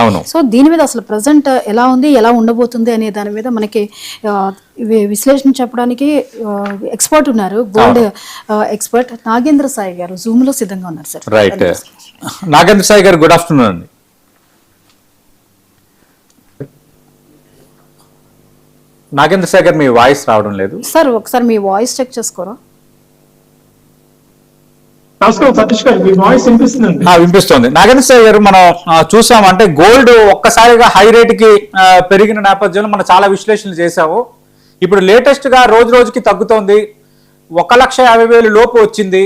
అవును. సో దీని మీద అసలు ప్రజెంట్ ఎలా ఉంది, ఎలా ఉండబోతుంది అనే దాని మీద మనకి విశ్లేషణ చెప్పడానికి ఎక్స్పర్ట్ ఉన్నారు, గోల్డ్ ఎక్స్పర్ట్ నాగేంద్ర సాయి గారు జూమ్ లో సిద్ధంగా ఉన్నారు సార్. రైట్. నాగేంద్ర సాయి గారు గుడ్ ఆఫ్టర్నూన్ అండి. నాగేంద్ర సాయి గారు మీ వాయిస్ రావడం లేదు సార్, ఒకసారి మీ వాయిస్ చెక్ చేసుకోరా. వినిపిస్తుంది. నాగేంద్ర సాయి గారు, మనం చూసాం అంటే గోల్డ్ ఒక్కసారిగా హై రేట్ కి పెరిగిన నేపథ్యంలో మనం చాలా విశ్లేషణలు చేశాము. ఇప్పుడు లేటెస్ట్ గా రోజు రోజుకి తగ్గుతోంది, 1,50,000 లోపు వచ్చింది.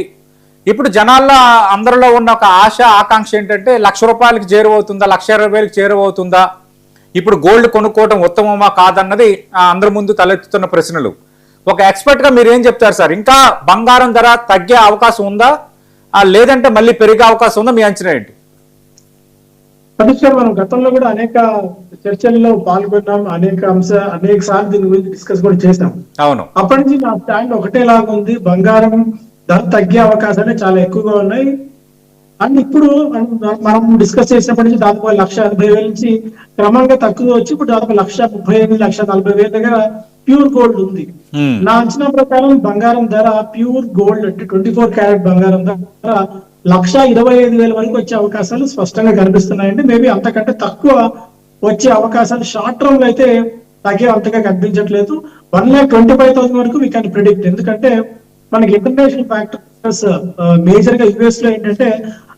ఇప్పుడు జనాల్లో అందరిలో ఉన్న ఒక ఆశ ఆకాంక్ష ఏంటంటే ₹1,00,000 చేరువవుతుందా, ₹1,20,000 చేరువవుతుందా, ఇప్పుడు గోల్డ్ కొనుక్కోవడం ఉత్తమమా కాదన్నది అందరి ముందు తలెత్తుతున్న ప్రశ్నలు. ఒక ఎక్స్పర్ట్ గా మీరు ఏం చెప్తారు సార్? ఇంకా బంగారం ధర తగ్గే అవకాశం ఉందా, లేదంటే మళ్ళీ పెరిగే అవకాశం ఉందా? మీ అంచనా ఏంటి? మనం గతంలో కూడా అనేక చర్చల్లో పాల్గొన్నాం, అనేక సార్లు దీని గురించి డిస్కస్ కూడా చేశాం. అవును. అప్పటి నుంచి నా స్టాండ్ ఒకటేలాగా ఉంది, బంగారం ధర తగ్గే అవకాశాలు చాలా ఎక్కువగా ఉన్నాయి. అండ్ ఇప్పుడు మనం డిస్కస్ చేసినప్పటి నుంచి దాదాపు 1,80,000 నుంచి క్రమంగా తక్కువ వచ్చి ఇప్పుడు దాదాపు 1,35,000, 1,40,000 దగ్గర ప్యూర్ గోల్డ్ ఉంది. నా అంచనా ప్రకారం బంగారం ధర ప్యూర్ గోల్డ్ అంటే 24 క్యారెట్ బంగారం ధర 1,25,000 వరకు వచ్చే అవకాశాలు స్పష్టంగా కనిపిస్తున్నాయండి. మేబీ అంతకంటే తక్కువ వచ్చే అవకాశాలు షార్ట్ టర్మ్ లో అయితే తగ్గే అంతగా కనిపించట్లేదు. 1,25,000 వరకు వీ కెన్ ప్రిడిక్ట్. ఎందుకంటే మనకి ఇంటర్నేషనల్ ఫ్యాక్టర్స్ మేజర్ గా యుఎస్ లో ఏంటంటే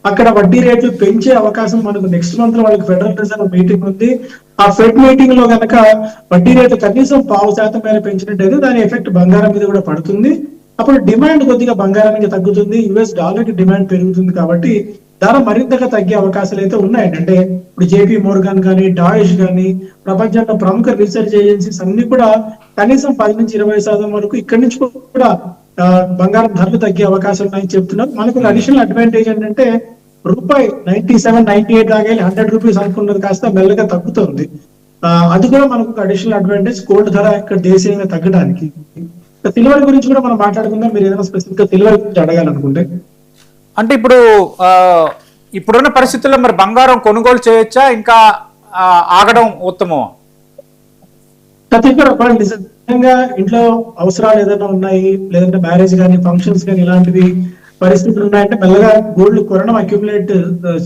అక్కడ వడ్డీ రేట్లు పెంచే అవకాశం మనకు నెక్స్ట్ మంత్ లో వాళ్ళకి ఫెడరల్ రిజర్వ్ మీటింగ్ ఉంది. ఆ ఫెడ్ మీటింగ్ లో కనుక వడ్డీ రేట్లు కనీసం 0.5% మేర పెంచినట్టయితే దాని ఎఫెక్ట్ బంగారం మీద కూడా పడుతుంది. అప్పుడు డిమాండ్ కొద్దిగా బంగారానికి తగ్గుతుంది, యుఎస్ డాలర్ కి డిమాండ్ పెరుగుతుంది. కాబట్టి ధర మరింతగా తగ్గే అవకాశాలు అయితే ఉన్నాయండి. అంటే ఇప్పుడు జేపీ మోర్గాన్ కానీ, డాయిష్ కానీ, ప్రపంచంలో ప్రముఖ రీసెర్చ్ ఏజెన్సీస్ అన్ని కూడా కనీసం 10 నుంచి 20% వరకు ఇక్కడి నుంచి కూడా బంగారం ధరలు తగ్గే అవకాశాలు ఉన్నాయని చెప్తున్నారు. మనకు అడిషనల్ అడ్వాంటేజ్ ఏంటంటే రూపాయి 97, 98 దాకా ₹100 అనుకున్నది కాస్త మెల్లగా తగ్గుతుంది. అది కూడా మనకు అడిషనల్ అడ్వాంటేజ్ గోల్డ్ ధర ఇక్కడ దేశీయంగా తగ్గడానికి. సిల్వర్ గురించి కూడా మనం మాట్లాడుకుందాం. మీరు ఏదైనా స్పెసిఫిక్ గా సిల్వర్ గురించి అడగాలనుకుంటే, అంటే ఇప్పుడున్న పరిస్థితుల్లో మరి బంగారం కొనుగోలు చేయొచ్చా, ఇంకా ఆగడం ఉత్తమమా? నిజంగా ఇంట్లో అవసరాలు ఏదైనా ఉన్నాయి, లేదంటే మ్యారేజ్ కానీ, ఫంక్షన్స్ కానీ ఇలాంటివి పరిస్థితులు ఉన్నాయంటే మెల్లగా గోల్డ్ కొనడం అక్యుములేట్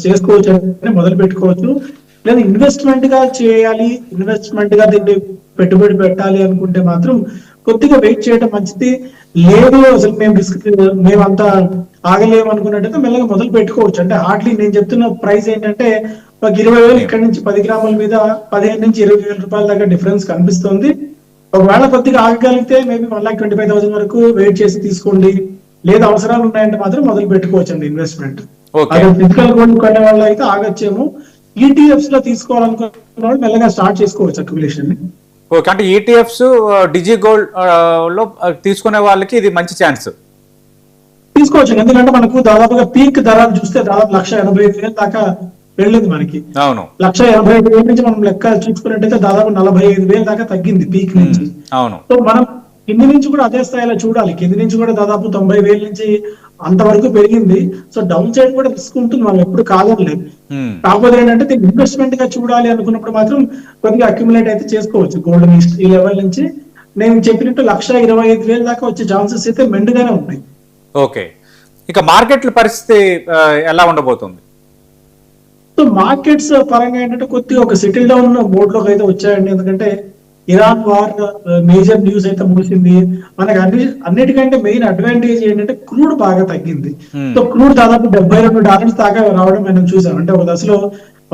చేసుకోవచ్చు అంటే మొదలు పెట్టుకోవచ్చు. లేదా ఇన్వెస్ట్మెంట్ గా చేయాలి, ఇన్వెస్ట్మెంట్ గా దీన్ని పెట్టుబడి పెట్టాలి అనుకుంటే మాత్రం కొద్దిగా వెయిట్ చేయడం మంచిది. లేదు అసలు మేమంతా ఆగలేము అనుకున్నట్టయితే మెల్లగా మొదలు పెట్టుకోవచ్చు. అంటే హార్డ్లీ నేను చెప్తున్న ప్రైస్ ఏంటంటే ఒక 20,000 ఇక్కడ నుంచి 10 గ్రాముల మీద 15 నుంచి 20,000 రూపాయల దాకా డిఫరెన్స్ కనిపిస్తుంది. ఒకవేళ కొద్దిగా ఆగగలిగితే మేబీ 1,25,000 వరకు వెయిట్ చేసి తీసుకోండి. లేదా అవసరాలు ఉన్నాయంటే మాత్రం మొదలు పెట్టుకోవచ్చు అండి ఇన్వెస్ట్మెంట్. ఫిజికల్ గోల్డ్ కొనే వాళ్ళు అయితే ఆగచ్చేమో. ఈటీఎఫ్స్ లో తీసుకోవాలనుకున్న వాళ్ళు మెల్లగా స్టార్ట్ చేసుకోవచ్చు అక్యుములేషన్ ని. ఓకే, అంటే ఈటీఎఫ్స్ డిజి గోల్డ్ లో తీసుకునే వాళ్ళకి ఇది మంచి ఛాన్స్ తీసుకోవచ్చు. ఎందుకంటే మనకు దాదాపుగా పీక్ ధరలు చూస్తే దాదాపు 1,85,000 దాకా వెళ్ళింది మనకి. అవును, 1,85,000 నుంచి మనం లెక్క చూసుకున్నట్టయితే దాదాపు 45,000 దాకా తగ్గింది పీక్ నుంచి. అవును, సో మనం కింది నుంచి కూడా అదే స్థాయిలో చూడాలి. కింది నుంచి కూడా దాదాపు 90,000 నుంచి అంతవరకు పెరిగింది. సో డౌన్ సైడ్ కూడా రిస్క్ ఉంటుంది, మనం ఎప్పుడు కాదనలేదు. కాకపోతే ఏంటంటే దీన్ని ఇన్వెస్ట్మెంట్ గా చూడాలి అనుకున్నప్పుడు మాత్రం కొద్దిగా అక్యుములేట్ అయితే చేసుకోవచ్చు గోల్డ్ ఈ లెవెల్ నుంచి. నేను చెప్పినట్టు 1,25,000 దాకా వచ్చే ఛాన్సెస్ అయితే మెండుగానే ఉన్నాయి. ఓకే, ఇక మార్కెట్ల పరిస్థితి ఎలా ఉండబోతుంది? సో మార్కెట్స్ పరంగా ఏంటంటే కొద్దిగా ఒక సెటిల్ డౌన్ మోడ్ లోకి అయితే వచ్చాయండి. ఎందుకంటే ఇరాన్ వార్ మేజర్ న్యూస్ అయితే ముగిసింది. మనకి అన్నిటికంటే మెయిన్ అడ్వాంటేజ్ ఏంటంటే క్రూడ్ బాగా తగ్గింది. సో క్రూడ్ దాదాపు $72 దాకా రావడం మనం చూసాం. అంటే ఒక దశలో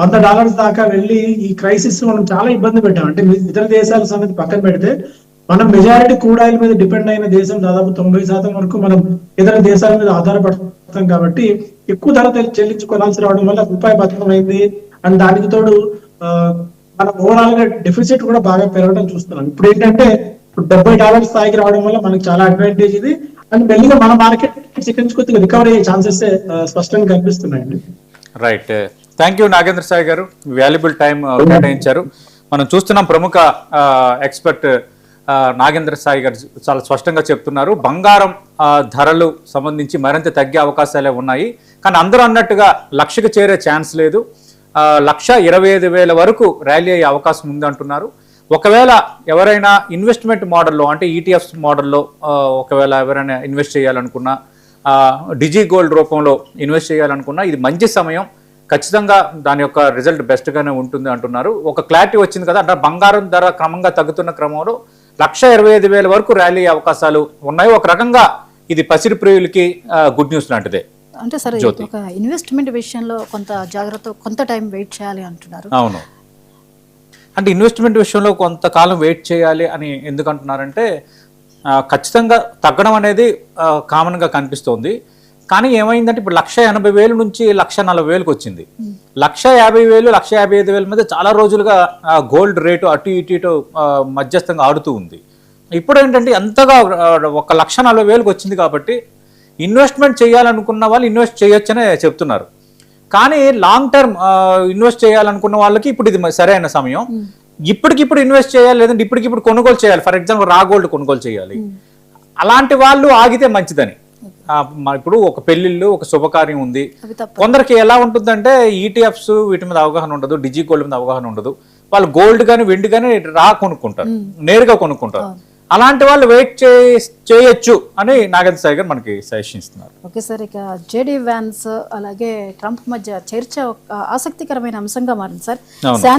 $100 దాకా వెళ్ళి ఈ క్రైసిస్ మనం చాలా ఇబ్బంది పెట్టాం. అంటే ఇతర దేశాల సంగతి పక్కన పెడితే మనం మెజారిటీ క్రూడ్ ఆయిల్ మీద డిపెండ్ అయిన దేశం. దాదాపు 90% వరకు మనం ఇతర దేశాల మీద ఆధారపడతాం. కాబట్టి ఎక్కువ ధర చెల్లించుకోవాల్సి రావడం వల్ల రూపాయి పతనమైంది. అండ్ దానికి తోడు మన ఓవరాల్ గా డెఫిసిట్ కూడా బాగా పెరగడం చూస్తున్నాం. ఇప్పుడు ఏంటంటే $70 స్థాయికి రావడం వల్ల మనకి చాలా అడ్వాంటేజ్ ఇది. అండ్ మెల్లిగా మన మార్కెట్ ఇక్కడ నుంచి కొద్దిగా రికవరీ అయ్యే ఛాన్సెస్ స్పష్టంగా కనిపిస్తున్నాయండి. Right, thank you Nagendra Sai గారు, వాల్యుబుల్ టైం కేటాయించారు. మనం చూస్తున్నాం ప్రముఖ ఎక్స్పర్ట్ నాగేంద్ర సాయి గారు చాలా స్పష్టంగా చెప్తున్నారు బంగారం ధరలు సంబంధించి మరింత తగ్గే అవకాశాలే ఉన్నాయి. కానీ అందరూ అన్నట్టుగా 1,00,000కి చేరే ఛాన్స్ లేదు. 1,25,000 వరకు ర్యాలీ అయ్యే అవకాశం ఉంది అంటున్నారు. ఒకవేళ ఎవరైనా ఇన్వెస్ట్మెంట్ మోడల్లో అంటే ఈటీఎఫ్స్ మోడల్లో ఒకవేళ ఎవరైనా ఇన్వెస్ట్ చేయాలనుకున్నా, డిజి గోల్డ్ రూపంలో ఇన్వెస్ట్ చేయాలనుకున్నా ఇది మంచి సమయం, ఖచ్చితంగా దాని యొక్క రిజల్ట్ బెస్ట్గానే ఉంటుంది అంటున్నారు. ఒక క్లారిటీ వచ్చింది కదా, అంటే బంగారం ధర క్రమంగా తగ్గుతున్న క్రమంలో 1,25,000 వరకు ర్యాలీ అయ్యే అవకాశాలు ఉన్నాయి. ఒక రకంగా ఇది పసిడి ప్రియులకి గుడ్ న్యూస్ లాంటిదే. అంటే సరే ఒక ఇన్వెస్ట్మెంట్ విషయంలో కొంత జాగ్రత్త, కొంత టైం వెయిట్ చేయాలి అంటున్నారు. అవును, అంటే ఇన్వెస్ట్మెంట్ విషయంలో కొంతకాలం వెయిట్ చేయాలి అని ఎందుకు అంటున్నారంటే ఖచ్చితంగా తగ్గడం అనేది కామన్గా కనిపిస్తోంది. కానీ ఏమైందంటే ఇప్పుడు 1,80,000 నుంచి 1,40,000కి వచ్చింది. 1,50,000, 1,55,000 మీద చాలా రోజులుగా గోల్డ్ రేటు అటు ఇటు మధ్యస్థంగా ఆడుతూ ఉంది. ఇప్పుడు ఏంటంటే ఎంతగా 1,40,000కి వచ్చింది కాబట్టి ఇన్వెస్ట్మెంట్ చేయాలనుకున్న వాళ్ళు ఇన్వెస్ట్ చేయొచ్చనే చెప్తున్నారు. కానీ లాంగ్ టర్మ్ ఇన్వెస్ట్ చేయాలనుకున్న వాళ్ళకి ఇప్పుడు ఇది సరైన సమయం. ఇప్పటికిప్పుడు ఇన్వెస్ట్ చేయాలి, లేదంటే ఇప్పటికిప్పుడు కొనుగోలు చేయాలి, ఫర్ ఎగ్జాంపుల్ రా గోల్డ్ కొనుగోలు చేయాలి, అలాంటి వాళ్ళు ఆగితే మంచిదని. ఇప్పుడు ఒక పెళ్లిళ్ళు, ఒక శుభకార్యం ఉంది, కొందరికి ఎలా ఉంటుందంటే ఈటీఎఫ్స్ వీటి మీద అవగాహన ఉండదు, డిజి గోల్డ్ మీద అవగాహన ఉండదు, వాళ్ళు గోల్డ్ కానీ వెండి కానీ రా కొనుక్కుంటారు, నేరుగా కొనుక్కుంటారు. అలాంటి వాళ్ళు వెయిట్ చేయొచ్చు అని నాగేంద్ర సాయి గారు మనకి సజెషన్ ఇస్తున్నారు. ఓకే సార్, ఇక జేడీ వ్యాన్స్ అలాగే ట్రంప్ మధ్య చర్చ ఆసక్తికరమైన అంశంగా మారింది సార్.